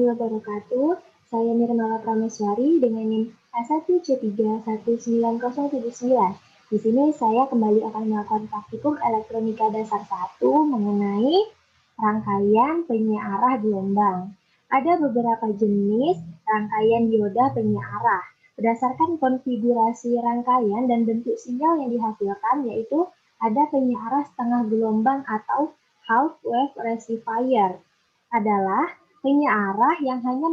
warahmatullahi wabarakatuh. Saya Nirmala Prameswari dengan NIM A1C3190079. Di sini saya kembali akan melakukan praktikum elektronika dasar 1 mengenai rangkaian penyearah gelombang. Ada beberapa jenis rangkaian dioda penyearah. Berdasarkan konfigurasi rangkaian dan bentuk sinyal yang dihasilkan, yaitu ada penyearah setengah gelombang atau half wave rectifier adalah penyearah yang hanya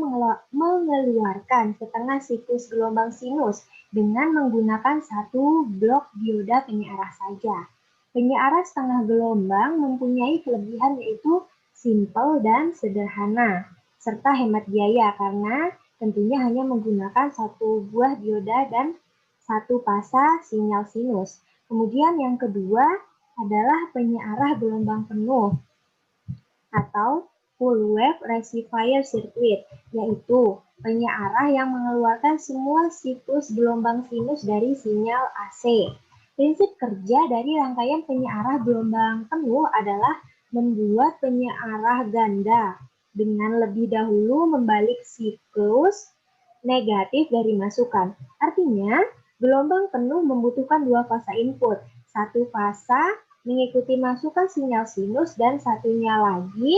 mengeluarkan setengah siklus gelombang sinus dengan menggunakan satu blok dioda penyearah saja. Penyearah setengah gelombang mempunyai kelebihan yaitu simple dan sederhana, serta hemat biaya karena tentunya hanya menggunakan satu buah dioda dan satu pasa sinyal sinus. Kemudian yang kedua adalah penyearah gelombang penuh atau full wave rectifier circuit, yaitu penyearah yang mengeluarkan semua siklus gelombang sinus dari sinyal AC. Prinsip kerja dari rangkaian penyearah gelombang penuh adalah membuat penyearah ganda dengan lebih dahulu membalik siklus negatif dari masukan. Artinya, gelombang penuh membutuhkan dua fasa input, satu fasa mengikuti masukan sinyal sinus dan satunya lagi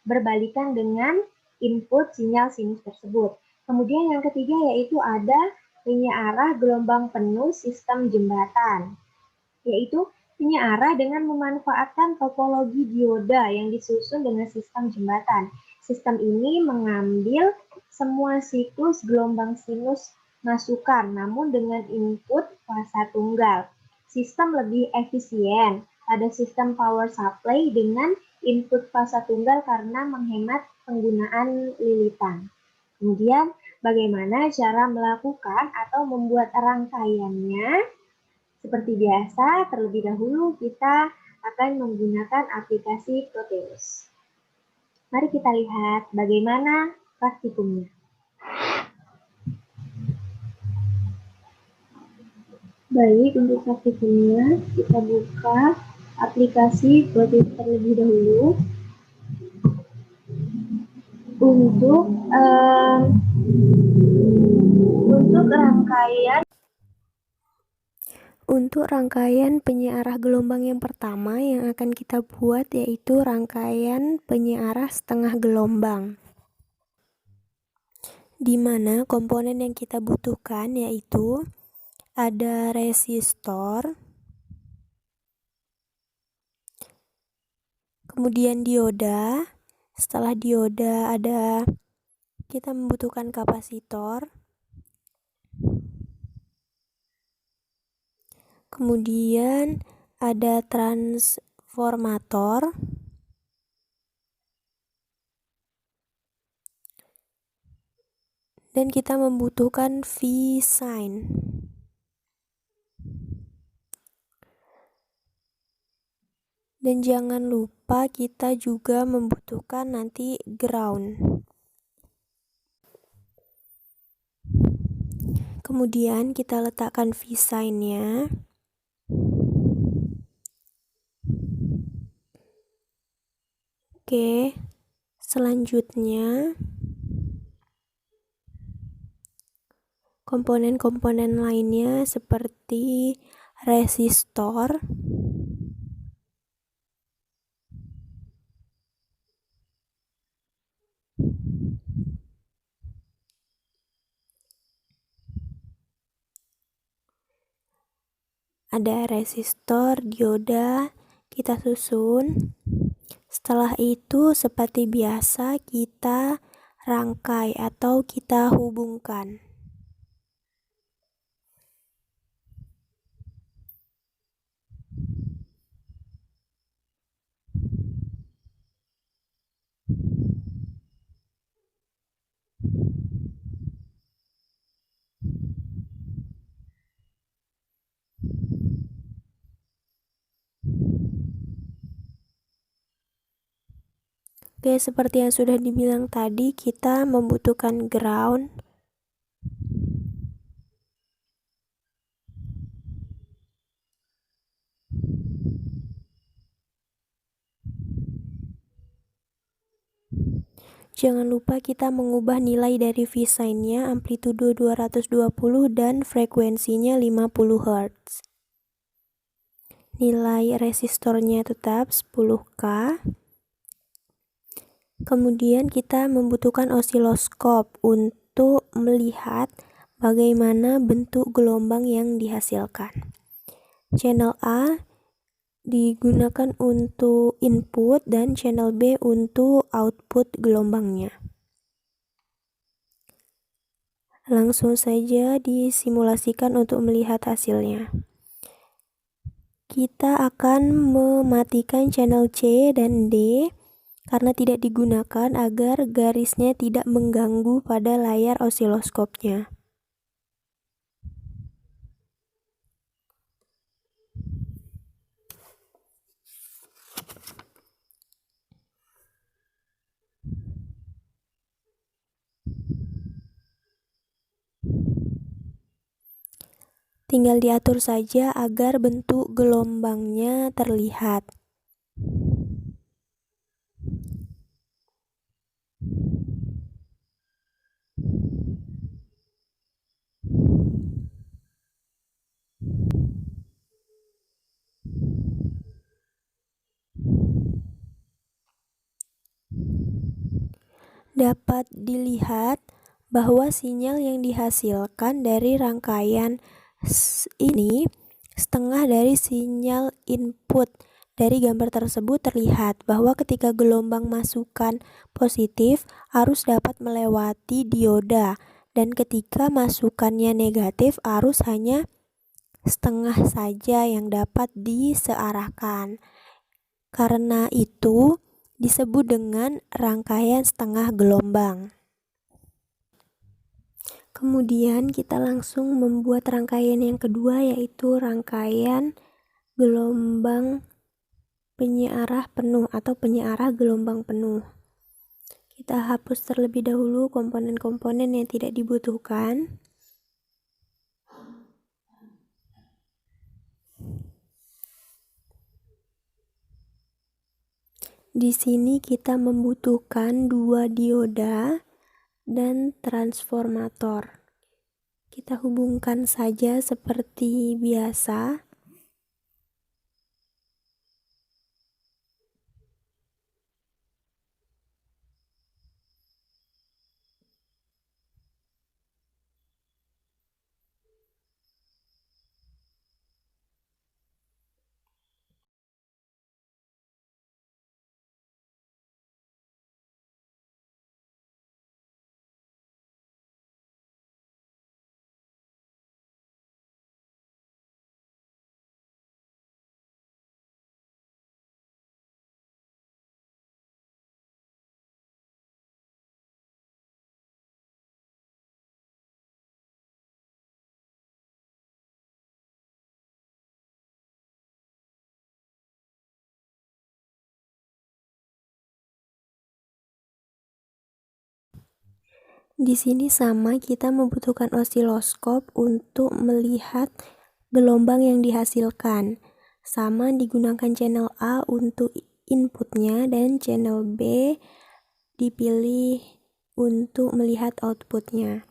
berbalikan dengan input sinyal sinus tersebut. Kemudian yang ketiga yaitu ada penyearah gelombang penuh sistem jembatan, yaitu penyearah dengan memanfaatkan topologi dioda yang disusun dengan sistem jembatan. Sistem ini mengambil semua siklus gelombang sinus masukan, namun dengan input fasa tunggal. Sistem lebih efisien pada sistem power supply dengan input fasa tunggal karena menghemat penggunaan lilitan. Kemudian, bagaimana cara melakukan atau membuat rangkaiannya? Seperti biasa, terlebih dahulu kita akan menggunakan aplikasi Proteus. Mari kita lihat bagaimana praktikumnya. Baik, untuk praktikumnya kita buka aplikasi Proteus terlebih dahulu. Untuk rangkaian penyearah gelombang yang pertama yang akan kita buat yaitu rangkaian penyearah setengah gelombang, di mana komponen yang kita butuhkan yaitu ada resistor, kemudian dioda. Setelah dioda kita membutuhkan kapasitor, kemudian ada transformator, dan kita membutuhkan V-sign. Dan jangan lupa kita juga membutuhkan nanti ground. Kemudian kita letakkan V-sign-nya. Oke, selanjutnya komponen-komponen lainnya seperti resistor, ada resistor, dioda, kita susun. Setelah itu seperti biasa kita rangkai atau kita hubungkan. Oke, seperti yang sudah dibilang tadi, kita membutuhkan ground. jangan lupa kita mengubah nilai dari V-sign-nya, amplitudo 220 dan frekuensinya 50 Hz. Nilai resistornya tetap 10K. Kemudian kita membutuhkan osiloskop untuk melihat bagaimana bentuk gelombang yang dihasilkan. Channel A digunakan untuk input dan channel B untuk output gelombangnya. Langsung saja disimulasikan untuk melihat hasilnya. Kita akan mematikan channel C dan D karena tidak digunakan agar garisnya tidak mengganggu pada layar osiloskopnya. Tinggal diatur saja agar bentuk gelombangnya terlihat. Dapat dilihat bahwa sinyal yang dihasilkan dari rangkaian ini setengah dari sinyal input. Dari gambar tersebut terlihat bahwa ketika gelombang masukan positif, arus dapat melewati dioda, dan ketika masukannya negatif, arus hanya setengah saja yang dapat disearahkan. Karena itu disebut dengan rangkaian setengah gelombang. Kemudian kita langsung membuat rangkaian yang kedua, yaitu rangkaian gelombang penyearah penuh atau penyearah gelombang penuh. Kita hapus terlebih dahulu komponen-komponen yang tidak dibutuhkan. Di sini kita membutuhkan 2 dioda dan transformator. Kita hubungkan saja seperti biasa. Di sini sama, kita membutuhkan osiloskop untuk melihat gelombang yang dihasilkan. Sama, digunakan channel A untuk inputnya dan channel B dipilih untuk melihat outputnya.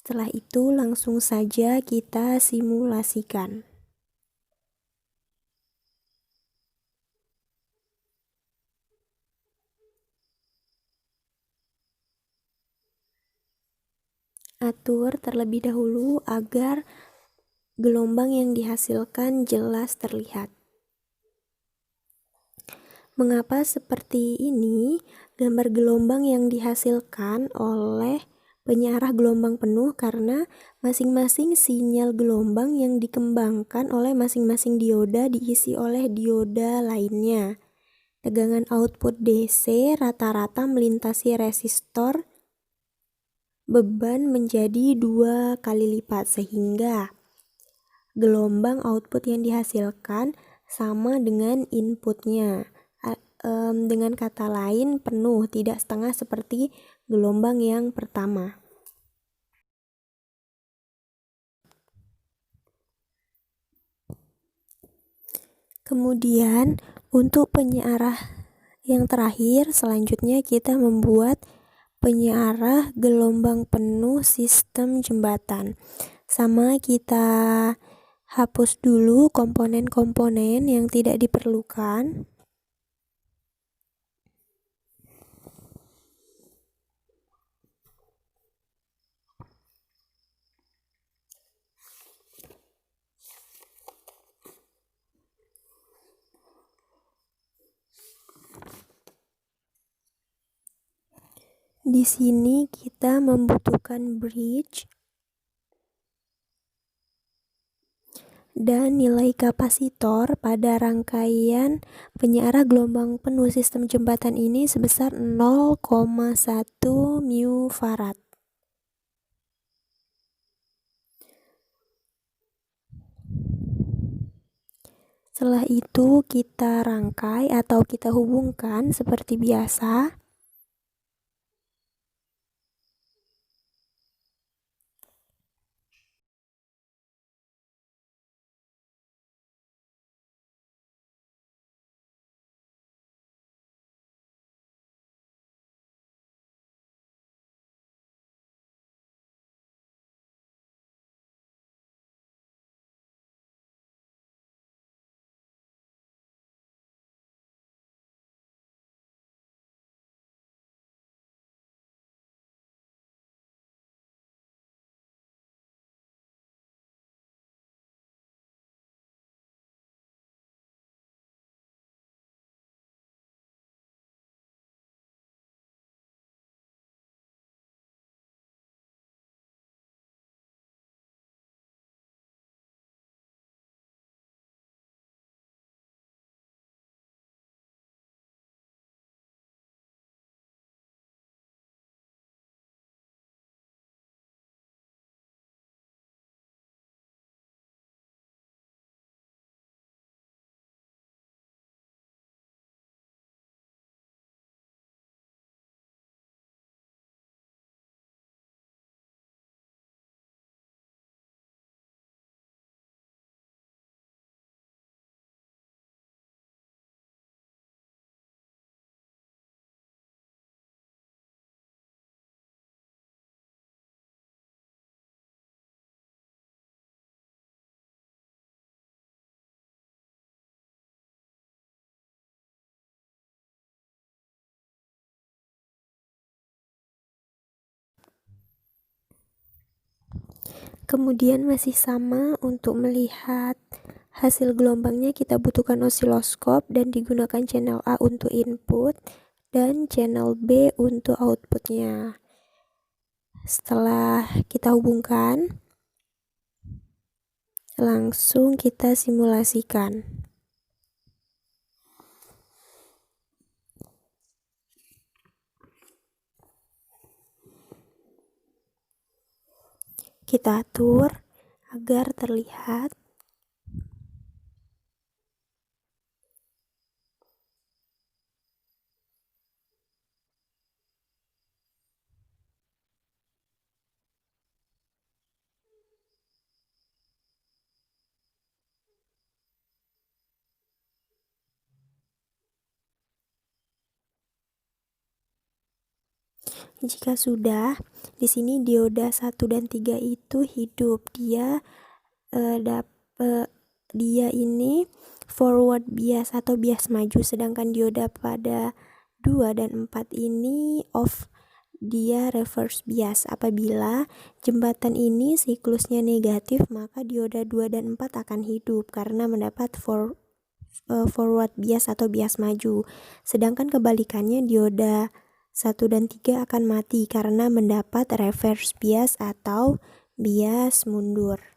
Setelah itu langsung saja kita simulasikan. Atur terlebih dahulu agar gelombang yang dihasilkan jelas terlihat. Mengapa seperti ini? Gambar gelombang yang dihasilkan oleh penyearah gelombang penuh karena masing-masing sinyal gelombang yang dikembangkan oleh masing-masing dioda diisi oleh dioda lainnya. Tegangan output DC rata-rata melintasi resistor beban menjadi 2 kali lipat, sehingga gelombang output yang dihasilkan sama dengan inputnya. Dengan kata lain, penuh, tidak setengah seperti gelombang yang pertama. Kemudian untuk penyearah yang terakhir, selanjutnya kita membuat penyearah gelombang penuh sistem jembatan. Sama kita hapus dulu komponen-komponen yang tidak diperlukan. Di sini kita membutuhkan bridge dan nilai kapasitor pada rangkaian penyearah gelombang penuh sistem jembatan ini sebesar 0,1 mu farad. Setelah itu kita rangkai atau kita hubungkan seperti biasa. Kemudian masih sama, untuk melihat hasil gelombangnya kita butuhkan osiloskop dan digunakan channel A untuk input dan channel B untuk outputnya. Setelah kita hubungkan, langsung kita simulasikan. Kita atur agar terlihat. Jika sudah, di sini dioda 1 dan 3 itu hidup. Dia ini forward bias atau bias maju, sedangkan dioda pada 2 dan 4 ini off, dia reverse bias. Apabila jembatan ini siklusnya negatif, maka dioda 2 dan 4 akan hidup karena mendapat forward bias atau bias maju. Sedangkan kebalikannya, dioda 1 dan 3 akan mati karena mendapat reverse bias atau bias mundur.